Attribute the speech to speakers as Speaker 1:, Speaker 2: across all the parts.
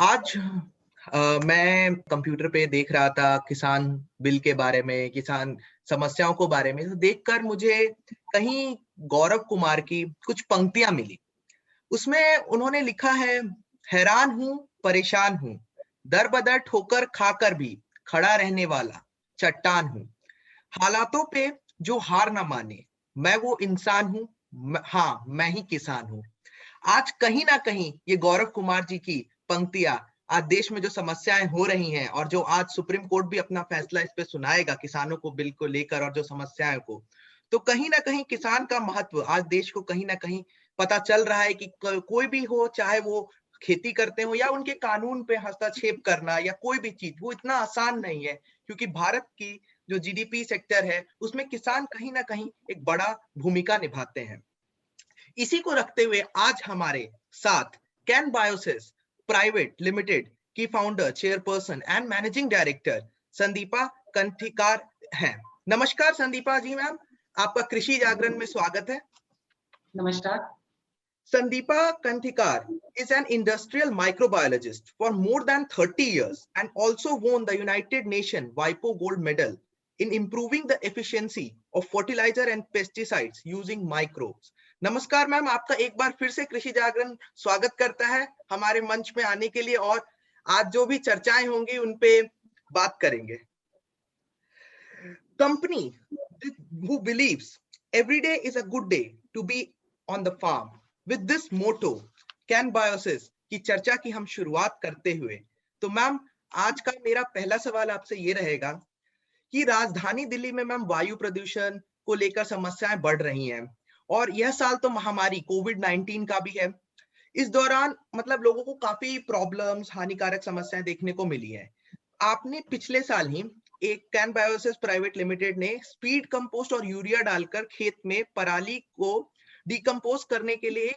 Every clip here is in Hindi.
Speaker 1: आज मैं कंप्यूटर पे देख रहा था किसान बिल के बारे में, किसान समस्याओं को बारे में, तो देखकर मुझे कहीं गौरव कुमार की कुछ पंक्तियाँ मिली। उसमें उन्होंने लिखा है, हैरान हूँ, परेशान हूँ, दर-बदर ठोकर खाकर भी खड़ा रहने वाला चट्टान हूँ। हालातों पे जो हार ना माने, मैं वो इंसान हूँ, हाँ, मैं ही किसान हूँ। आज कहीं न कहीं ये गौरव कुमार जी की पंक्तियाँ आज देश में जो समस्याएँ हो रही हैं और जो आज सुप्रीम कोर्ट भी अपना फैसला इस पे सुनाएगा किसानों को बिल को लेकर और जो समस्याओं को, तो कहीं न कहीं किसान का महत्व आज देश को कहीं न कहीं पता चल रहा है कि क कोई भी हो, चाहे वो खेती करते हो या उनके कानून पे हस्तक्षेप करना या कोई भी चीज़, वो इतना आसान नहीं है। क्योंकि भारत की जो जीडीपी सेक्टर है, उसमें किसान कहीं न कहीं एक बड़ा भूमिका निभाते हैं। इसी को रखते हुए आज हमारे साथ कैन बायोसिस प्राइवेट लिमिटेड की founder, chairperson and managing director Sandipa Kanthikar हैं। नमस्कार संदीपा जी मैम, आपका कृषि जागरण में स्वागत है।
Speaker 2: नमस्कार।
Speaker 1: Sandeepa Kanthikar is an industrial microbiologist for more than 30 years and also won the United Nations WIPO Gold Medal in improving the efficiency of fertilizer and pesticides using microbes. नमस्कार मैम, आपका एक बार फिर से कृषि जागरण स्वागत करता है हमारे मंच में आने के लिए और आज जो भी चर्चाएं होंगी उन पे बात करेंगे। Company who believes every day is a good day to be on the farm. With this motto, can Biosys की चर्चा की हम शुरुआत करते हुए, तो मैम आज का मेरा पहला सवाल आपसे ये रहेगा कि राजधानी दिल्ली में मैम वायु प्रदूषण को लेकर समस्याएं बढ़ रही हैं और यह साल तो महामारी कोविड-19 का भी है। इस दौरान मतलब लोगों को काफी प्रॉब्लम्स, हानिकारक समस्याएं देखने को मिली हैं। आपने पिछले साल ही एक कैन बायोसिस प्राइवेट लिमिटेड ने स्पीड कंपोस्ट और यूरिया डालकर खेत में पराली को डिकम्पोज करने के लिए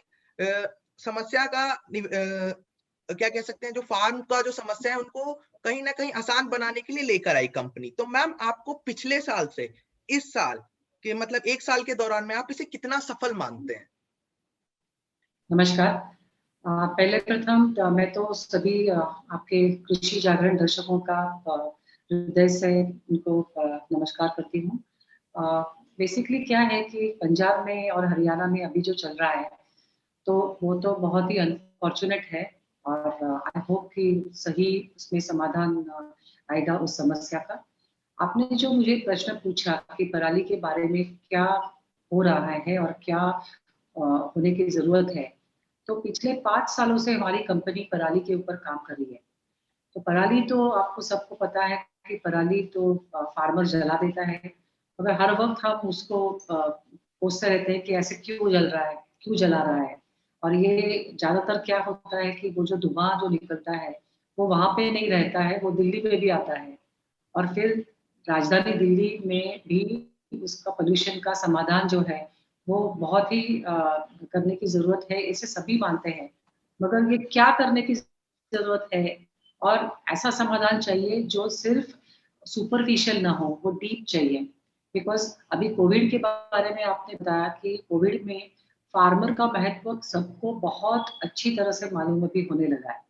Speaker 1: समस्या का क्या कह सकते हैं, जो फार्म का जो समस्या है उनको कहीं ना कहीं आसान बनाने के लिए लेकर आई कंपनी। तो मैम आपको पिछले साल से इस साल के मतलब एक साल के दौरान में आप इसे कितना सफल मानते हैं?
Speaker 2: नमस्कार। पहले प्रथम मैं तो सभी आपके कृषि जागरण दर्शकों का हृदय से उनको नमस्कार करती हूँ। बेसिकली क्या है कि पंजाब में और हरियाणा में अभी जो चल रहा है, तो वो तो बहुत ही अनफॉर्चुनेट है और आई होप कि सही उसमें समाधान आएगा उस समस्या का। आपने जो मुझे प्रश्न पूछा कि पराली के बारे में क्या हो रहा है और क्या होने की ज़रूरत है, तो पिछले 5 सालों से हमारी कंपनी पराली के ऊपर काम कर रही है। तो पराली तो आपको सबको पता है कि पराली तो फार्मर जला देता है, मगर हर वक़्त हम उसको कोसते रहते हैं कि ऐसे क्यों जल रहा है, क्यों जला रहा है? और ये ज़्यादातर क्या होता है कि वो जो धुआँ जो निकलता है, वो वहाँ पे नहीं रहता है, वो दिल्ली में भी आता है और फिर राजधानी दिल्ली में भी उसका पॉल्यूशन का समाधान जो है, वो बहुत ही करने की ज़रूरत है, इसे सभी मानते हैं। मगर ये क्या करने की ज़रूरत है और ऐसा समाधान चाहिए जो सिर्फ़ सुपरफिशियल ना हो, वो डीप चाहिए। बिकॉज़ अभी कोविड के बारे में आपने बताया कि कोविड में फार्मर का महत्व सबको बहुत अच्छी तरह से मालूम अभी होने लगा है।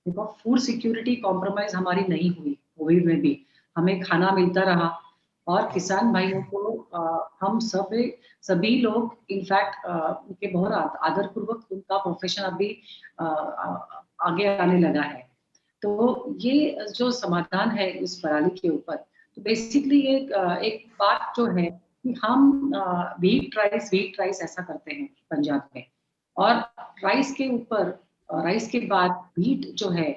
Speaker 2: देखो फूड सिक्योरिटी कॉम्प्रोमाइज़ हमारी नहीं हुई कोविड में भी। हमें खाना मिलता रहा और किसान भाइयों को हम सभी लोग इनफैक्ट उनके बहुत आदरपूर्वक उनका प्रोफ़ेशन अभी आगे आने लगा है। तो ये जो समाधान है इस पराली के ऊपर, तो बेसिकली एक बात जो है कि हम व्हीट राइस ऐसा करते हैं पंजाब में और राइस के ऊपर राइस के बाद व्हीट जो है,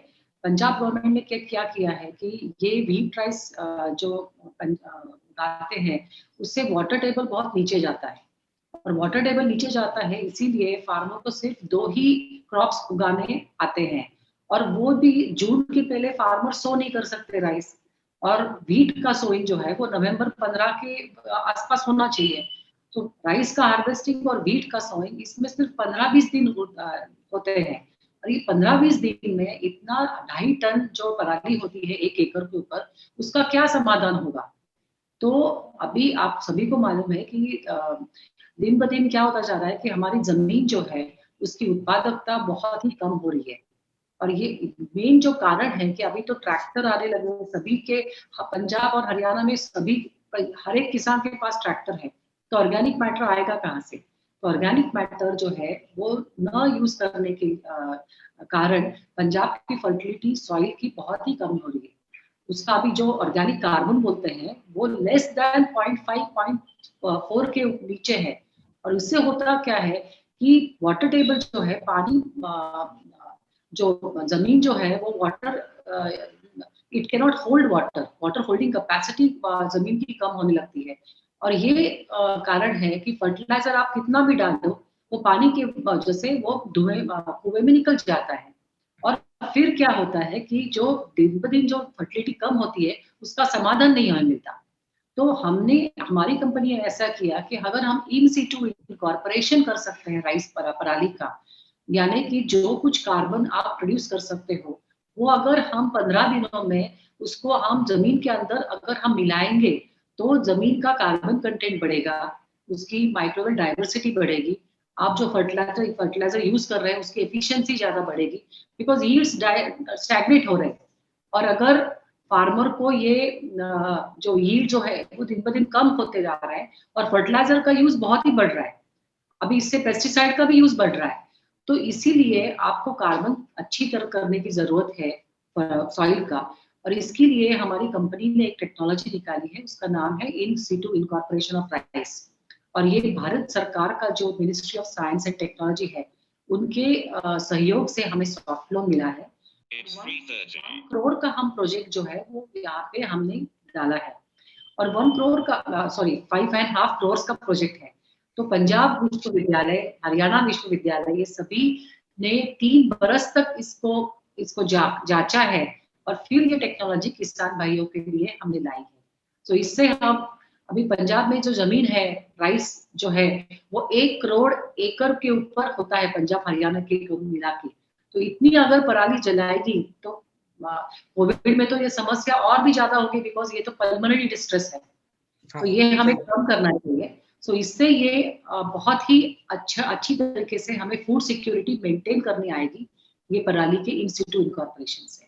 Speaker 2: पंजाब गवर्नमेंट ने क्या किया है कि ये व्हीट राइस जो उगाते हैं, उससे वाटर टेबल बहुत नीचे जाता है और वाटर टेबल नीचे जाता है इसीलिए फार्मर को सिर्फ 2 ही क्रॉप्स उगाने आते हैं और वो भी जून के पहले फार्मर सो नहीं कर सकते राइस और व्हीट का सोइंग जो है वो नवंबर 15 के आसपास होना चाहिए। तो राइस का हार्वेस्टिंग और व्हीट का सोइंग इसमें सिर्फ 15-20 दिन होते हैं और ये 15-20 दिन में इतना 2.5 टन जो पराली होती है 1 एकड़ के ऊपर, उसका क्या समाधान होगा? तो अभी आप सभी को मालूम है कि दिन ब दिन क्या होता जा रहा है कि हमारी ज़मीन जो है, उसकी उत्पादकता बहुत ही कम हो रही है और ये मेन जो कारण है कि अभी तो ट्रैक्टर आने लगे हैं सभी के, पंजाब और हरियाणा में सभी, हर एक किसान के पास ट्रैक्टर है, तो ऑर्गेनिक मैटर आएगा कहाँ से? तो ऑर्गेनिक मैटर जो है वो न यूज करने के कारण पंजाब की फर्टिलिटी सॉइल की बहुत ही कम हो रही है। उसका अभी जो ऑर्गेनिक कार्बन बोलते हैं वो लेस देन 0.5 0.4 के नीचे है। और इससे होता क्या है कि वाटर टेबल जो है, पानी जो जमीन जो है वो water, it can not hold water, water holding capacity जमीन की कम होने लगती है। और ये कारण है कि फर्टिलाइजर आप कितना भी डालो वो पानी की वजह से वो कुएं में निकल जाता है। और फिर क्या होता है कि जो दिन ब दिन जो फर्टिलिटी कम होती है उसका समाधान नहीं हमें मिलता। तो हमने, हमारी कंपनी ने ऐसा किया कि अगर हम इन सीटू इनकॉर्पोरेशन कर सकते हैं राइस पराली का, यानी कि जो कुछ कार्बन आप प्रोड्यूस कर सकते हो वो अगर हम 15 दिनों में उसको हम जमीन के अंदर अगर हम मिलाएंगे तो जमीन का कार्बन कंटेंट बढ़ेगा, उसकी माइक्रोवेल डाइवर्सिटी बढ़ेगी, आप जो फर्टिलाइजर यूज कर रहे हैं उसकी एफिशिएंसी ज्यादा बढ़ेगी, बिकॉज यील्ड्स स्टैग्नेट हो रहे हैं। और अगर फार्मर को ये जो यील्ड जो है वो दिन ब दिन कम होते जा रहा है और फर्टिलाइजर का यूज बहुत ही बढ़ रहा है, अभी इससे पेस्टिसाइड का भी यूज बढ़ रहा है, तो इसीलिए आपको कार्बन अच्छी तरह करने की जरूरत है सॉइल का। और इसके लिए हमारी कंपनी ने एक टेक्नोलॉजी निकाली है, उसका नाम है in situ incorporation of rice. और ये भारत सरकार का जो ministry of science and technology है उनके सहयोग से हमें सॉफ्ट लोन मिला है। 1 करोड़ का हम प्रोजेक्ट जो है वो यहाँ पे हमने डाला है। और 1 करोड़ का, सॉरी 5.5 करोड़ का प्रोजेक्ट है। तो पंजाब विश्वविद्यालय, हरियाणा विश्वविद्यालय, ये सभी ने 3 बरस तक इसको इसको जांचा है और फिर ये टेक्नोलॉजी किसान भाइयों के लिए हमने लाई है। तो इससे हम अभी पंजाब में जो जमीन है राइस जो है वो 1 करोड़ एकड़ के ऊपर होता है पंजाब हरियाणा के मिला के। तो इतनी अगर पराली जलाएगी तो कोविड में तो ये समस्या और भी ज्यादा होगी, बिकॉज ये तो पल्मोनरी डिस्ट्रेस है, तो ये हमें कम करना चाहिए। सो इससे ये बहुत ही अच्छी तरीके से हमें फूड सिक्योरिटी मेंटेन करनी आएगी ये पराली के इन सीटू इनकॉर्पोरेशन से।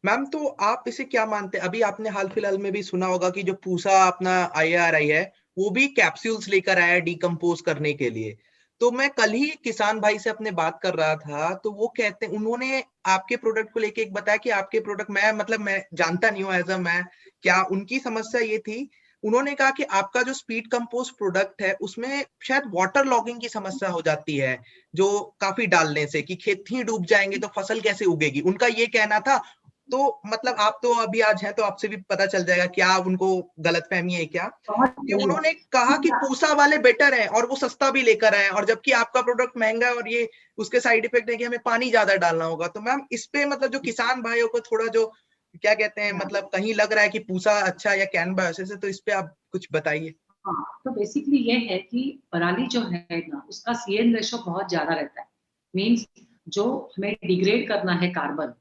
Speaker 1: मैम, तो आप इसे क्या मानते हैं? अभी आपने हाल फिलहाल में भी सुना होगा कि जो पूसा अपना IRI है वो भी कैप्सूल्स लेकर आया डिकम्पोज करने के लिए। तो मैं कल ही किसान भाई से अपने बात कर रहा था, तो वो कहते, उन्होंने आपके प्रोडक्ट को लेके एक बताया कि आपके प्रोडक्ट, मैं जानता नहीं हूँ एज अ, मैं क्या उनकी समस्या ये थी, उन्होंने कहा कि आपका जो स्पीड कंपोस्ट प्रोडक्ट है उसमें शायद वाटर लॉगिंग की समस्या हो जाती है, जो काफी डालने से, कि खेत ही डूब जाएंगे तो फसल कैसे उगेगी, उनका ये कहना था। तो मतलब आप तो अभी आज हैं तो आपसे भी पता चल जाएगा क्या उनको गलतफहमी है क्या, कि उन्होंने कहा कि पूसा वाले बेटर हैं और वो सस्ता भी लेकर आए, और जबकि आपका प्रोडक्ट महंगा है और ये उसके साइड इफेक्ट है कि हमें पानी ज्यादा डालना होगा। तो मैम इस पे मतलब जो किसान भाइयों को थोड़ा जो क्या कहते हैं, मतलब कहीं लग रहा है कि पूसा अच्छा या कैन बायोसिस है, तो इस पे आप कुछ बताइए।
Speaker 2: हाँ, तो बेसिकली ये है कि पराली जो है ना उसका CN रेशो बहुत ज्यादा रहता है। मीन्स जो हमें डिग्रेड करना है कार्बन,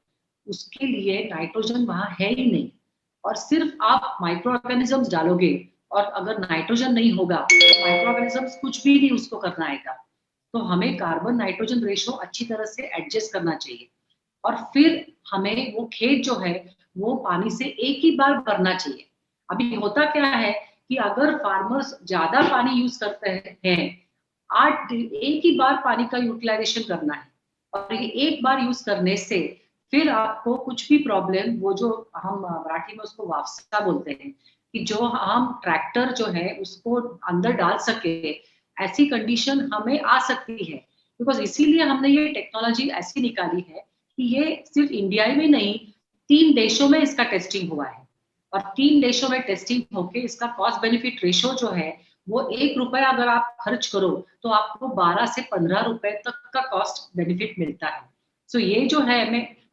Speaker 2: उसके लिए नाइट्रोजन वहां है ही नहीं। और सिर्फ आप माइक्रो ऑर्गेनिजम्स डालोगे और अगर नाइट्रोजन नहीं होगा तो माइक्रो ऑर्गेनिजम्स कुछ भी नहीं उसको करना आएगा। तो हमें कार्बन नाइट्रोजन रेशो अच्छी तरह से एडजस्ट करना चाहिए। और फिर हमें वो खेत जो है वो पानी से एक ही बार भरना चाहिए। अभी होता क्या है कि अगर फार्मर्स ज्यादा पानी यूज करते हैं, एक ही बार पानी का यूटिलाइजेशन करना है और ये एक बार यूज करने से फिर आपको कुछ भी प्रॉब्लम, वो जो हम मराठी में उसको वाफसा बोलते हैं, कि जो हम ट्रैक्टर जो है उसको अंदर डाल सके, ऐसी कंडीशन हमें आ सकती है। बिकॉज इसीलिए हमने ये टेक्नोलॉजी ऐसी निकाली है कि ये सिर्फ इंडिया में नहीं, 3 देशों में इसका टेस्टिंग हुआ है। और 3 देशों में टेस्टिंग होके इसका कॉस्ट बेनिफिट रेशो जो है वो 1 रुपया अगर आप खर्च करो तो आपको 12 से 15 रुपए तक का कॉस्ट बेनिफिट मिलता है। सो ये जो है,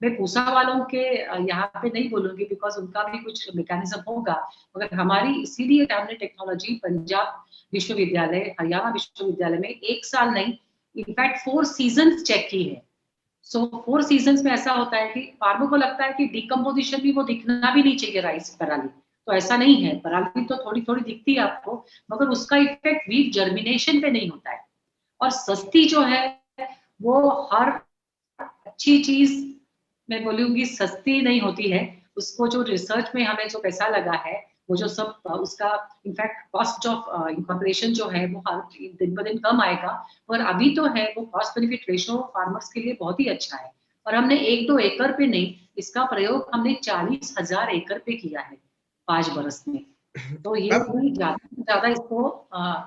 Speaker 2: मैं पूसा वालों के यहाँ पे नहीं बोलूंगी बिकॉज उनका भी कुछ मैकेनिज्म होगा, मगर हमारी इसीलिए हमने टेक्नोलॉजी पंजाब विश्वविद्यालय, हरियाणा विश्वविद्यालय में 1 साल नहीं, इनफैक्ट 4 सीजन चेक की है। सो 4 सीजन्स में ऐसा होता है कि फार्मर को लगता है कि डिकम्पोजिशन भी वो दिखना भी नहीं चाहिए राइस पराली, तो ऐसा नहीं है। पराली तो थोड़ी थोड़ी दिखती है आपको, मगर उसका इफेक्ट वीक जर्मिनेशन पे नहीं होता है। और सस्ती जो है वो हर अच्छी चीज मैं बोलूंगी सस्ती नहीं होती है, उसको जो रिसर्च में हमें जो पैसा लगा है, वो जो सब उसका इनफैक्ट कॉस्ट ऑफ इनकॉर्पोरेशन जो है वो हर दिन ब दिन कम आएगा, और अभी तो है वो कॉस्ट बेनिफिट रेशियो फार्मर्स के लिए बहुत ही अच्छा है। और हमने 1-2 एकड़ पे नहीं, इसका प्रयोग हमने 40,000 एकड़ पे किया है 5 बरस में। तो ये
Speaker 1: मैम,
Speaker 2: भी ज़्यादा से ज़्यादा इसको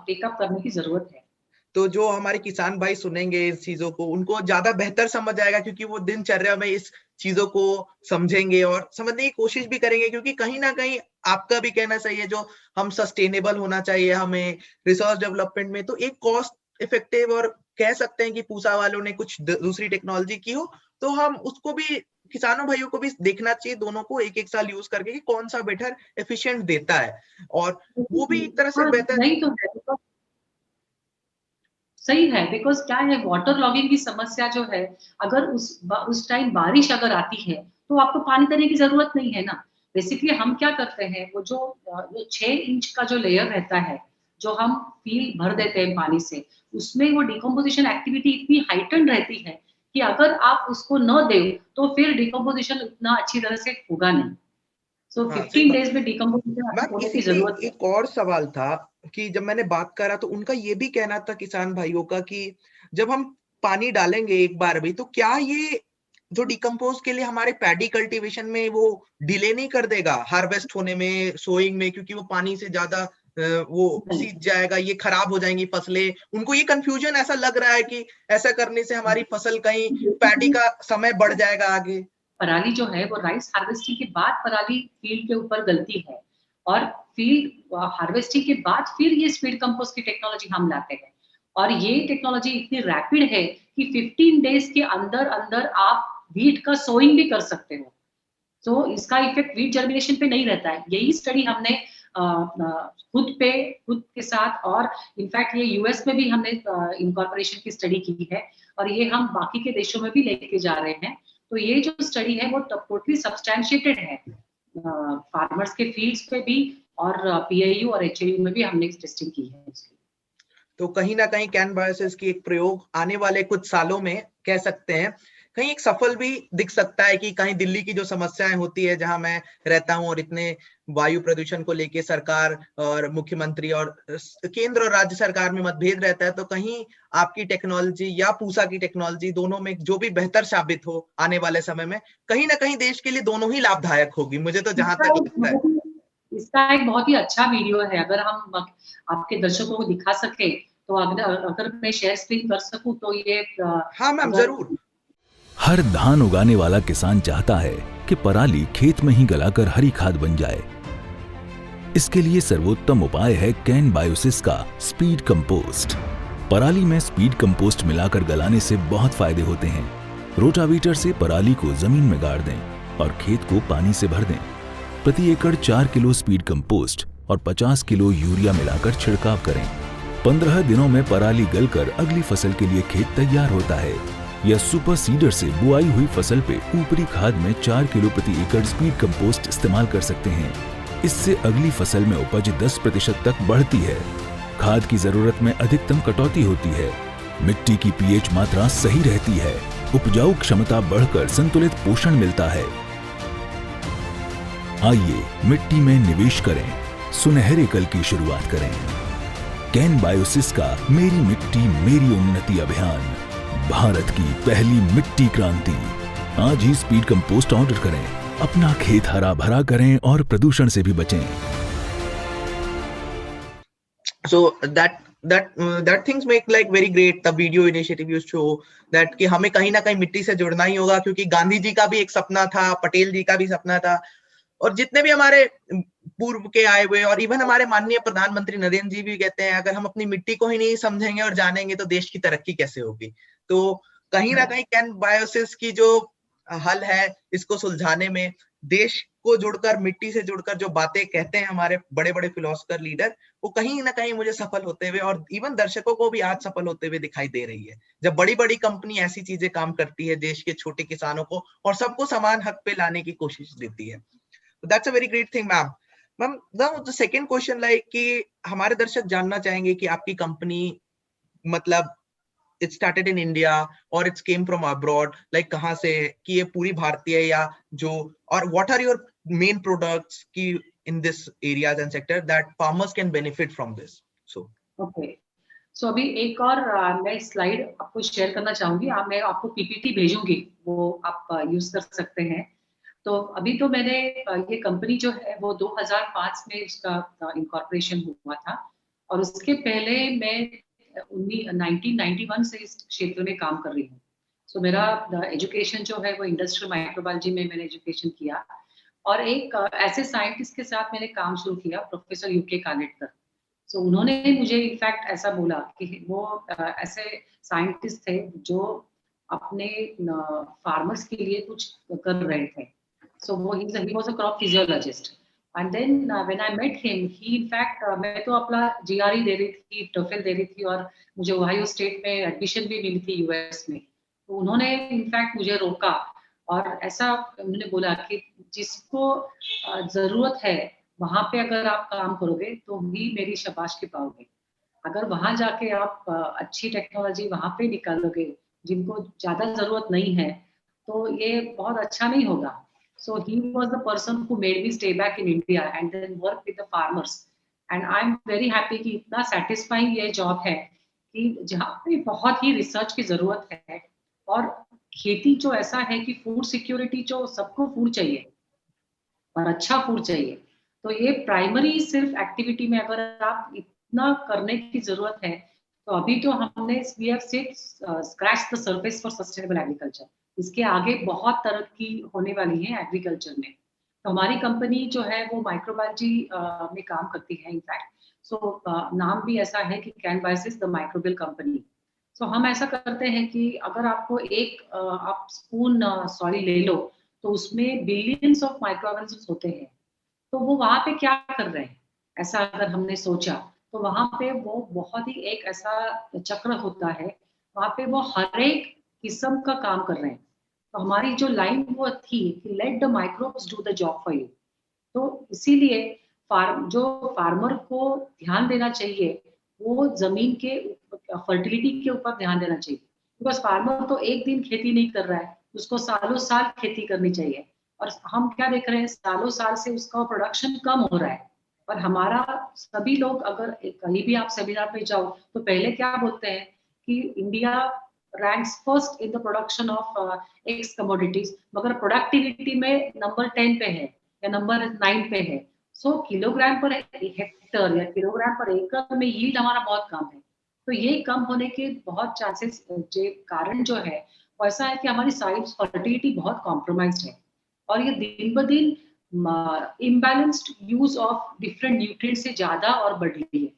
Speaker 2: टेकअप करने की ज़रूरत है।
Speaker 1: तो जो हमारे किसान भाई सुनेंगे इस चीजों को, उनको ज्यादा बेहतर समझ आएगा, क्योंकि वो दिनचर्या में इस चीजों को समझेंगे और समझने की कोशिश भी करेंगे, क्योंकि कहीं ना कहीं आपका भी कहना सही है, जो हम सस्टेनेबल होना चाहिए हमें रिसर्च डेवलपमेंट में, तो एक कॉस्ट इफेक्टिव, और कह सकते हैं कि पूसा वालों ने कुछ दूसरी टेक्नोलॉजी की हो, तो हम उसको भी, किसानों भाइयों को भी देखना चाहिए, दोनों को एक एक साल यूज करके कि कौन सा बेटर एफिशिएंट देता है, और वो भी एक तरह से
Speaker 2: हाँ,
Speaker 1: बेहतर।
Speaker 2: नहीं तो है, सही है, बिकॉज़ क्या है वाटर लॉगिंग की समस्या जो है, अगर उस टाइम बारिश अगर आती है, तो आपको पानी देने की ज़रूरत नहीं है ना। बेसिकली हम क्या करते हैं, वो जो 6 इंच का जो लेयर रहता है, जो हम फील्ड भर देते हैं पानी से, उसमें वो डिकम्पोज़िशन एक्टिविटी इतनी हाइटेंड रहती है, कि अगर आप उसको न दें, तो फिर डिकम्पोज़िशन उतना अच्छी तरह से होगा नहीं। सो
Speaker 1: हाँ, सही
Speaker 2: 15
Speaker 1: बात।
Speaker 2: डेज़ में डिकम्पोज़िशन
Speaker 1: मैम,
Speaker 2: होने की
Speaker 1: इसी पे
Speaker 2: ज़रूरत है।
Speaker 1: एक और सवाल था कि जब मैंने बात करा तो उनका ये भी कहना था किसान भाइयों का कि जब हम पानी डालेंगे एक बार भी, तो क्या ये जो डिकम्पोज के लिए हमारे पैडी कल्टीवेशन में वो डिले नहीं कर देगा हार्वेस्ट होने में, सोइंग में, क्योंकि वो पानी से ज्यादा वो
Speaker 2: नहीं।
Speaker 1: सींच जाएगा, ये खराब हो जाएंगी फसलें। उनको ये कंफ्यूजन ऐसा लग रहा है कि ऐसा करने से हमारी फसल कहीं पैडी का समय बढ़ जाएगा आगे।
Speaker 2: पराली जो है वो राइस हार्वेस्टिंग के बाद पराली फील्ड के ऊपर गलती है, और फील्ड हार्वेस्टिंग के बाद फिर ये स्पीड कंपोस्ट की टेक्नोलॉजी हम लाते हैं, और ये टेक्नोलॉजी इतनी रैपिड है कि 15 डेज के अंदर अंदर आप व्हीट का सोइंग भी कर सकते हो। तो इसका इफेक्ट वीट जर्मिनेशन पे नहीं रहता है। यही स्टडी हमने खुद के साथ, और इनफैक्ट ये यूएस में भी हमने इनकॉर्पोरेशन की स्टडी की है, और ये हम बाकी के देशों में भी लेके जा रहे हैं। तो ये जो स्टडी है वो टोटली सब्सटैंशिएटेड है, फार्मर्स के फील्ड्स पे भी, और पीआईयू और एचएयू में भी हमने टेस्टिंग की है इसकी।
Speaker 1: तो कहीं ना कहीं कैन बायोसिस की एक प्रयोग आने वाले कुछ सालों में कह सकते हैं कहीं एक सफल भी दिख सकता है, कि कहीं दिल्ली की जो समस्याएं होती है जहां मैं रहता हूं, और इतने वायु प्रदूषण को लेके सरकार और मुख्यमंत्री और केंद्र और राज्य सरकार में मतभेद रहता है, तो कहीं आपकी टेक्नोलॉजी या पूसा की टेक्नोलॉजी, दोनों में जो भी बेहतर साबित हो आने वाले समय में, कहीं ना कहीं देश के लिए दोनों ही लाभदायक होगी, मुझे तो जहां
Speaker 2: इसका
Speaker 1: तक
Speaker 2: एक
Speaker 1: लगता है।
Speaker 2: बहुत ही इसका एक बहुत ही अच्छा वीडियो है, अगर हम आपके दर्शकों को दिखा सके, तो अगर अगर मैं शेयर स्क्रीन कर सकूं, तो ये
Speaker 1: हाँ मैम,
Speaker 2: अगर
Speaker 1: जरूर।
Speaker 3: हर धान उगाने वाला किसान चाहता है कि पराली खेत में ही गलाकर हरी खाद बन जाए। इसके लिए सर्वोत्तम उपाय है कैन बायोसिस का स्पीड कंपोस्ट। पराली में स्पीड कंपोस्ट मिलाकर गलाने से बहुत फायदे होते हैं। रोटावीटर से पराली को जमीन में गाड़ दें और खेत को पानी से भर दें। प्रति एकड़ 4 किलो स्पीड कंपोस्ट और 50 किलो यूरिया मिलाकर छिड़काव करें। 15 दिनों में पराली गलकर अगली फसल के लिए खेत तैयार होता है। या सुपर सीडर से बुआई हुई फसल पे ऊपरी खाद में 4 किलो प्रति एकड़ स्पीड कंपोस्ट इस्तेमाल कर सकते हैं। इससे अगली फसल में उपज 10% तक बढ़ती है। खाद की जरूरत में अधिकतम कटौती होती है। मिट्टी की पीएच मात्रा सही रहती है। उपजाऊ क्षमता बढ़कर संतुलित पोषण मिलता है। आइए मिट्टी में निवेश करें, सुनहरे कल की शुरुआत करें। कैन बायोसिस का मेरी मिट्टी मेरी उन्नति अभियान, भारत की पहली मिट्टी क्रांति। आज ही स्पीड कंपोस्ट ऑर्डर करें, अपना खेत हरा भरा करें और प्रदूषण से भी बचें।
Speaker 1: So that things make like very great the video initiative you show that कि हमें कहीं ना कहीं मिट्टी से जुड़ना ही होगा, क्योंकि गांधी जी का भी एक सपना था, पटेल जी का भी सपना था, और जितने भी हमारे पूर्व के आए हुए, और इवन हमारे माननीय प्रधानमंत्री नरेंद्र जी भी कहते हैं, अगर हम अपनी मिट्टी को ही नहीं समझेंगे और जानेंगे तो देश की तरक्की कैसे होगी। तो कहीं ना कहीं कैन बायोसिस की जो हल है इसको सुलझाने में, देश को जुड़कर, मिट्टी से जुड़कर जो बातें कहते हैं हमारे बड़े बड़े फिलोसफर लीडर, वो कहीं ना कहीं मुझे सफल होते हुए, और इवन दर्शकों को भी आज सफल होते हुए दिखाई दे रही है, जब बड़ी बड़ी कंपनी ऐसी चीजें काम करती है देश के छोटे किसानों को और सबको समान हक पे लाने की कोशिश देती है। That's a very great thing ma'am. Ma'am, the second question like कि हमारे दर्शक जानना चाहेंगे कि आपकी कंपनी, मतलब it started in India or it came from abroad, like कहाँ से कि ये पूरी भारतीय या जो, or what are your main products कि in this areas and sector that farmers can benefit from this? So
Speaker 2: okay. So अभी एक और मैं स्लाइड आपको शेयर करना चाहूंगी, मैं आपको पीपीटी भेजूंगी, वो आप यूज कर सकते हैं। तो अभी तो मैंने ये कंपनी जो है वो 2005 में उसका इनकॉर्पोरेशन हुआ था, और उसके पहले मैं 1991 से इस क्षेत्र में काम कर रही हूँ। सो मेरा एजुकेशन जो है वो इंडस्ट्रियल माइक्रोबायोलॉजी में मैंने एजुकेशन किया, और एक ऐसे साइंटिस्ट के साथ मैंने काम शुरू किया, प्रोफेसर यूके कानेटकर। सो उन्होंने मुझे इनफैक्ट ऐसा बोला कि वो ऐसे साइंटिस्ट थे जो अपने फार्मर्स के लिए कुछ कर रहे थे। So he was a crop physiologist, and then when I met him, he in fact मैं तो अपना GRE दे रही थी, TOEFL दे रही थी, और मुझे ओहायो स्टेट में एडमिशन भी मिली थी यूएस में। तो उन्होंने इनफैक्ट मुझे रोका और ऐसा उन्होंने बोला कि जिसको जरूरत है वहां पे अगर आप काम करोगे तो ही मेरी शाबाशी पाओगे। अगर वहां जाके आप अच्छी टेक्नोलॉजी वहां पे निकालोगे जिनको ज्यादा जरूरत नहीं है, तो ये बहुत अच्छा नहीं होगा। So he was the person who made me stay back in India and then work with the farmers. And I'm very happy कि इतना satisfying ये job है कि जहाँ पे बहुत ही रिसर्च की जरूरत है, और खेती जो ऐसा है कि फूड सिक्योरिटी जो सबको फूड चाहिए और अच्छा फूड चाहिए, तो ये प्राइमरी सिर्फ एक्टिविटी में अगर आप इतना करने की जरूरत है, तो अभी तो हमने we have scratch the surface for sustainable agriculture. इसके आगे बहुत तरक्की होने वाली है एग्रीकल्चर में। तो हमारी कंपनी जो है वो माइक्रोबायोलॉजी में काम करती है इनफैक्ट। सो नाम भी ऐसा है कि Kan Biosys the microbial company. So हम ऐसा करते हैं कि अगर आपको एक आप स्पून सॉइल ले लो तो उसमें बिलियंस ऑफ माइक्रोऑर्गेनिज्म्स होते हैं। तो वो वहाँ पे क्या कर रहे हैं, ऐसा अगर हमने सोचा तो वहाँ पे वो बहुत ही एक ऐसा चक्र होता है, वहाँ पे वो हर एक किस्म का काम कर रहे हैं। तो हमारी जो लाइन वो थी कि let the microbes do the job for you. तो इसीलिए जो फार्मर को ध्यान देना चाहिए वो जमीन के फर्टिलिटी के ऊपर ध्यान देना चाहिए, बिकॉज फार्मर तो एक दिन खेती नहीं कर रहा है, उसको सालों साल खेती करनी चाहिए। और हम क्या देख रहे हैं, सालों साल से उसका प्रोडक्शन कम हो रहा है। और हमारा सभी लोग अगर कहीं भी आप सेमिनार पे जाओ तो पहले क्या बोलते हैं कि India ranks first in the production of x commodities, मगर प्रोडक्टिविटी में नंबर 10 पे है या नंबर 9 पे है। सो किलोग्राम पर हेक्टर या किलोग्राम पर एकड़ में यील्ड हमारा बहुत कम है। तो ये कम होने के बहुत चांसेस, कारण जो है वो ऐसा है कि हमारी साइड फर्टिलिटी बहुत कॉम्प्रोमाइज्ड है, और ये दिन ब दिन imbalanced use of different nutrients से ज्यादा और बढ़ रही है।